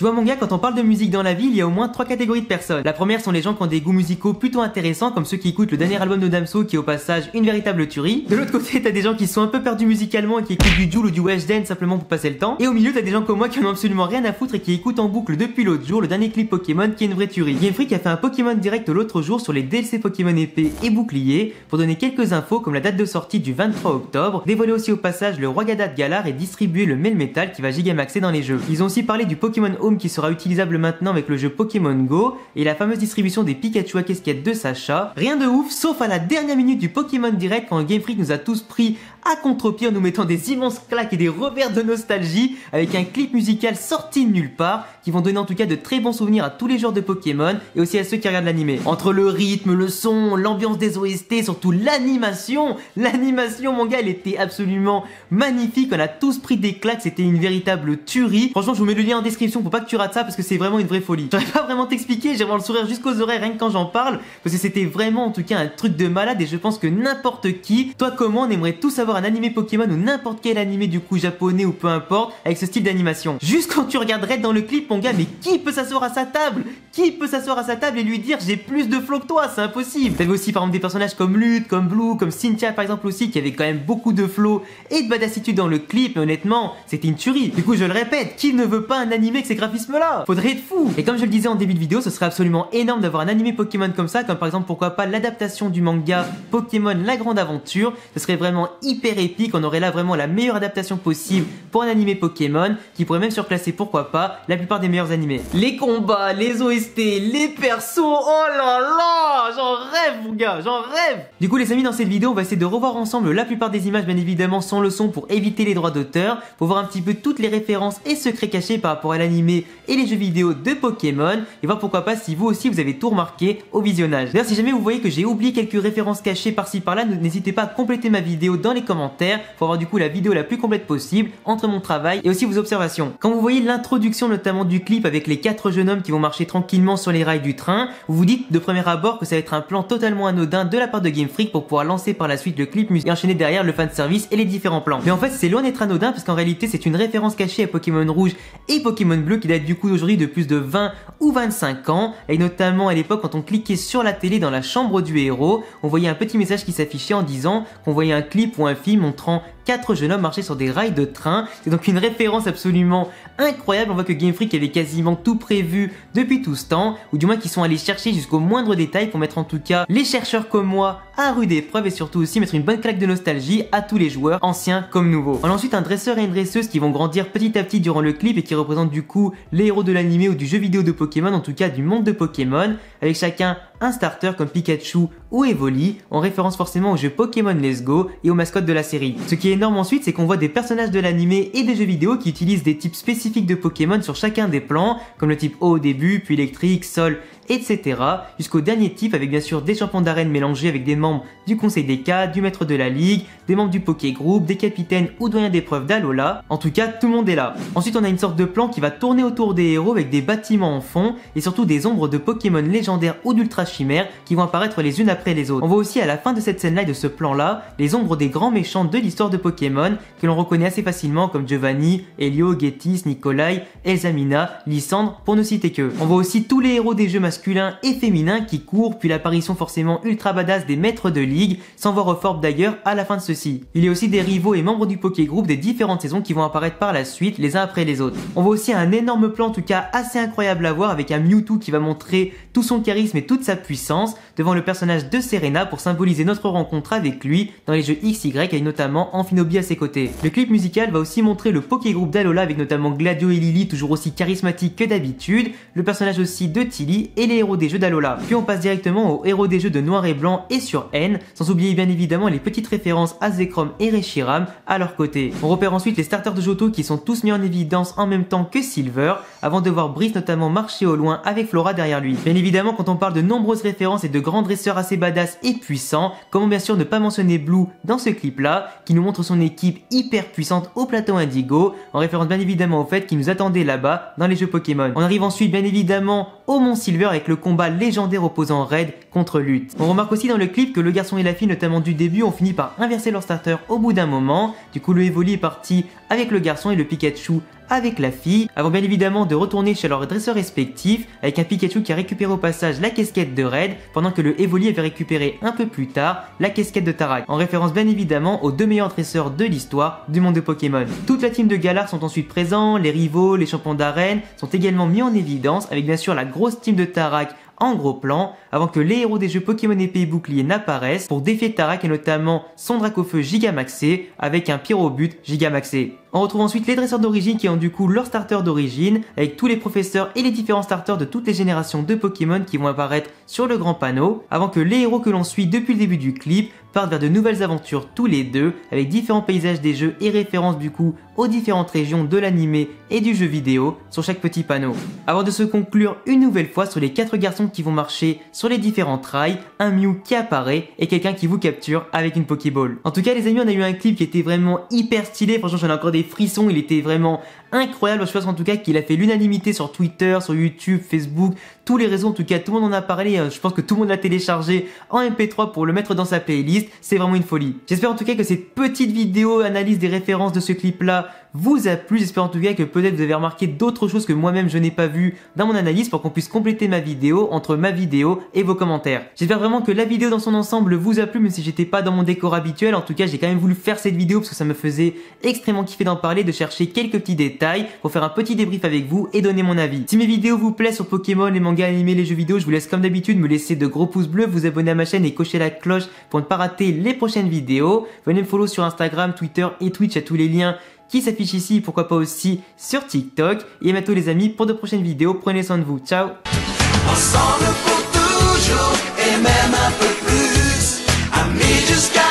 Tu vois mon gars, quand on parle de musique dans la vie, il y a au moins 3 catégories de personnes. La première sont les gens qui ont des goûts musicaux plutôt intéressants, comme ceux qui écoutent le dernier album de Damso qui est au passage une véritable tuerie. De l'autre côté, t'as des gens qui sont un peu perdus musicalement et qui écoutent du Jul ou du Weshden simplement pour passer le temps. Et au milieu, t'as des gens comme moi qui en ont absolument rien à foutre et qui écoutent en boucle depuis l'autre jour le dernier clip Pokémon qui est une vraie tuerie. Game Freak a fait un Pokémon direct l'autre jour sur les DLC Pokémon épée et bouclier pour donner quelques infos comme la date de sortie du 23 octobre, dévoiler aussi au passage le Roi Galar Galar et distribuer le Melmetal qui va gigamaxer dans les jeux. Ils ont aussi parlé du Pokémon Home qui sera utilisable maintenant avec le jeu Pokémon Go et la fameuse distribution des Pikachu à casquette de Sacha. Rien de ouf, sauf à la dernière minute du Pokémon Direct quand Game Freak nous a tous pris à contre-pied en nous mettant des immenses claques et des revers de nostalgie avec un clip musical sorti de nulle part qui vont donner en tout cas de très bons souvenirs à tous les joueurs de Pokémon et aussi à ceux qui regardent l'animé. Entre le rythme, le son, l'ambiance des OST, surtout l'animation mon gars elle était absolument magnifique, on a tous pris des claques, c'était une véritable tuerie. Franchement je vous mets le lien en description pour pas que tu rates ça parce que c'est vraiment une vraie folie. J'arrive pas vraiment t'expliquer, j'ai vraiment le sourire jusqu'aux oreilles rien que quand j'en parle parce que c'était vraiment en tout cas un truc de malade et je pense que n'importe qui, toi comme moi on aimerait tous avoir un animé Pokémon ou n'importe quel animé du coup japonais ou peu importe avec ce style d'animation. Juste quand tu regarderais dans le clip mon gars, mais qui peut s'asseoir à sa table? Qui peut s'asseoir à sa table et lui dire j'ai plus de flow que toi? C'est impossible. T'avais aussi par exemple des personnages comme Lute, comme Blue, comme Cynthia par exemple aussi qui avaient quand même beaucoup de flow et de badassitude dans le clip mais honnêtement c'était une tuerie. Du coup je le répète, qui ne veut pas un animé avec ces graphismes là? Faudrait être fou. Et comme je le disais en début de vidéo, ce serait absolument énorme d'avoir un animé Pokémon comme ça, comme par exemple pourquoi pas l'adaptation du manga Pokémon La Grande Aventure. Ce serait vraiment hyper épique, on aurait là vraiment la meilleure adaptation possible pour un animé Pokémon qui pourrait même surclasser pourquoi pas la plupart des meilleurs animés. Les combats, les OST, les persos, oh là là, j'en rêve mon gars, j'en rêve. Du coup les amis, dans cette vidéo on va essayer de revoir ensemble la plupart des images bien évidemment sans le son pour éviter les droits d'auteur, pour voir un petit peu toutes les références et secrets cachés par rapport à l'animé et les jeux vidéo de Pokémon et voir pourquoi pas si vous aussi vous avez tout remarqué au visionnage. D'ailleurs si jamais vous voyez que j'ai oublié quelques références cachées par-ci par-là, n'hésitez pas à compléter ma vidéo dans les commentaires pour avoir du coup la vidéo la plus complète possible entre mon travail et aussi vos observations. Quand vous voyez l'introduction notamment du clip avec les 4 jeunes hommes qui vont marcher tranquillement sur les rails du train, vous vous dites de premier abord que ça va être un plan totalement anodin de la part de Game Freak pour pouvoir lancer par la suite le clip et enchaîner derrière le fanservice et les différents plans. Mais en fait c'est loin d'être anodin parce qu'en réalité c'est une référence cachée à Pokémon Rouge et Pokémon Bleu qui date du coup d'aujourd'hui de plus de 20 ou 25 ans et notamment à l'époque quand on cliquait sur la télé dans la chambre du héros, on voyait un petit message qui s'affichait en disant qu'on voyait un clip ou un film montrant 4 jeunes hommes marcher sur des rails de train. C'est donc une référence absolument incroyable. On voit que Game Freak avait quasiment tout prévu depuis tout ce temps, ou du moins qu'ils sont allés chercher jusqu'au moindre détail pour mettre en tout cas les chercheurs comme moi à rude épreuve et surtout aussi mettre une bonne claque de nostalgie à tous les joueurs, anciens comme nouveaux. On a ensuite un dresseur et une dresseuse qui vont grandir petit à petit durant le clip et qui représentent du coup les héros de l'animé ou du jeu vidéo de Pokémon, en tout cas du monde de Pokémon, avec chacun un starter comme Pikachu ou Evoli, en référence forcément au jeu Pokémon Let's Go et aux mascottes de la série. Ce qui est énorme ensuite, c'est qu'on voit des personnages de l'animé et des jeux vidéo qui utilisent des types spécifiques de Pokémon sur chacun des plans, comme le type eau au début, puis électrique, sol, etc. jusqu'au dernier type avec bien sûr des champions d'arène mélangés avec des membres du conseil des cadres, du maître de la ligue, des membres du Poké Group, des capitaines ou doyens d'épreuve d'Alola. En tout cas, tout le monde est là. Ensuite, on a une sorte de plan qui va tourner autour des héros avec des bâtiments en fond et surtout des ombres de Pokémon légendaires ou d'ultra chimères qui vont apparaître les unes après les autres. On voit aussi à la fin de cette scène-là et de ce plan-là les ombres des grands méchants de l'histoire de Pokémon que l'on reconnaît assez facilement comme Giovanni, Helio, Getis, Nikolai, Elsamina, Lysandre pour ne citer que. On voit aussi tous les héros des jeux masculins et féminins qui courent, puis l'apparition forcément ultra badass des maîtres de ligue, sans voir Reform d'ailleurs à la fin de ceci. Il y a aussi des rivaux et membres du Poké Group des différentes saisons qui vont apparaître par la suite les uns après les autres. On voit aussi un énorme plan en tout cas assez incroyable à voir avec un Mewtwo qui va montrer tout son charisme et toute sa puissance devant le personnage de Serena pour symboliser notre rencontre avec lui dans les jeux XY et notamment Amphinobi à ses côtés. Le clip musical va aussi montrer le Poké Group d'Alola avec notamment Gladio et Lily toujours aussi charismatiques que d'habitude, le personnage aussi de Tilly et les héros des jeux d'Alola. Puis on passe directement aux héros des jeux de Noir et Blanc et sur N, sans oublier bien évidemment les petites références à Zekrom et Reshiram à leur côté. On repère ensuite les starters de Johto qui sont tous mis en évidence en même temps que Silver, avant de voir Brice notamment marcher au loin avec Flora derrière lui. Bien évidemment quand on parle de nombreuses références et de grands dresseurs assez badass et puissants, comment bien sûr ne pas mentionner Blue dans ce clip là, qui nous montre son équipe hyper puissante au plateau Indigo, en référence bien évidemment au fait qu'il nous attendait là-bas dans les jeux Pokémon. On arrive ensuite bien évidemment au Mont Silver avec le combat légendaire opposant Red contre Lute. On remarque aussi dans le clip que le garçon et la fille notamment du début ont fini par inverser leur starter au bout d'un moment, du coup le Evoli est parti avec le garçon et le Pikachu avec la fille, avant bien évidemment de retourner chez leurs dresseurs respectifs, avec un Pikachu qui a récupéré au passage la casquette de Red, pendant que le Evoli avait récupéré un peu plus tard la casquette de Tarak, en référence bien évidemment aux deux meilleurs dresseurs de l'histoire du monde de Pokémon. Toute la team de Galar sont ensuite présents, les rivaux, les champions d'arène sont également mis en évidence, avec bien sûr la grosse team de Tarak en gros plan, avant que les héros des jeux Pokémon épée et bouclier n'apparaissent pour défier Tarak et notamment son Dracofeu Gigamaxé avec un Pyrobut Gigamaxé. On retrouve ensuite les dresseurs d'origine qui ont du coup leur starter d'origine, avec tous les professeurs et les différents starters de toutes les générations de Pokémon qui vont apparaître sur le grand panneau, avant que les héros que l'on suit depuis le début du clip partent vers de nouvelles aventures tous les deux, avec différents paysages des jeux et références du coup aux différentes régions de l'animé et du jeu vidéo sur chaque petit panneau. Avant de se conclure une nouvelle fois sur les 4 garçons qui vont marcher sur les différentes rails, un Mew qui apparaît et quelqu'un qui vous capture avec une Pokéball. En tout cas les amis, on a eu un clip qui était vraiment hyper stylé, franchement j'en ai encore des frissons, il était vraiment incroyable. Je pense en tout cas qu'il a fait l'unanimité sur Twitter, sur YouTube, Facebook, tous les réseaux, en tout cas tout le monde en a parlé, je pense que tout le monde l'a téléchargé en MP3 pour le mettre dans sa playlist, c'est vraiment une folie. J'espère en tout cas que cette petite vidéo analyse des références de ce clip là vous a plu, j'espère en tout cas que peut-être vous avez remarqué d'autres choses que moi-même je n'ai pas vu dans mon analyse pour qu'on puisse compléter ma vidéo entre ma vidéo et vos commentaires. J'espère vraiment que la vidéo dans son ensemble vous a plu, même si j'étais pas dans mon décor habituel. En tout cas j'ai quand même voulu faire cette vidéo parce que ça me faisait extrêmement kiffer d'en parler, de chercher quelques petits détails pour faire un petit débrief avec vous et donner mon avis. Si mes vidéos vous plaisent sur Pokémon, les mangas animés, les jeux vidéo, je vous laisse comme d'habitude me laisser de gros pouces bleus, vous abonner à ma chaîne et cocher la cloche pour ne pas rater les prochaines vidéos. Venez me follow sur Instagram, Twitter et Twitch, à tous les liens qui s'affichent ici, pourquoi pas aussi sur TikTok. Et à bientôt les amis pour de prochaines vidéos, prenez soin de vous, ciao. Ensemble pour toujours et même un peu plus, amis jusqu'à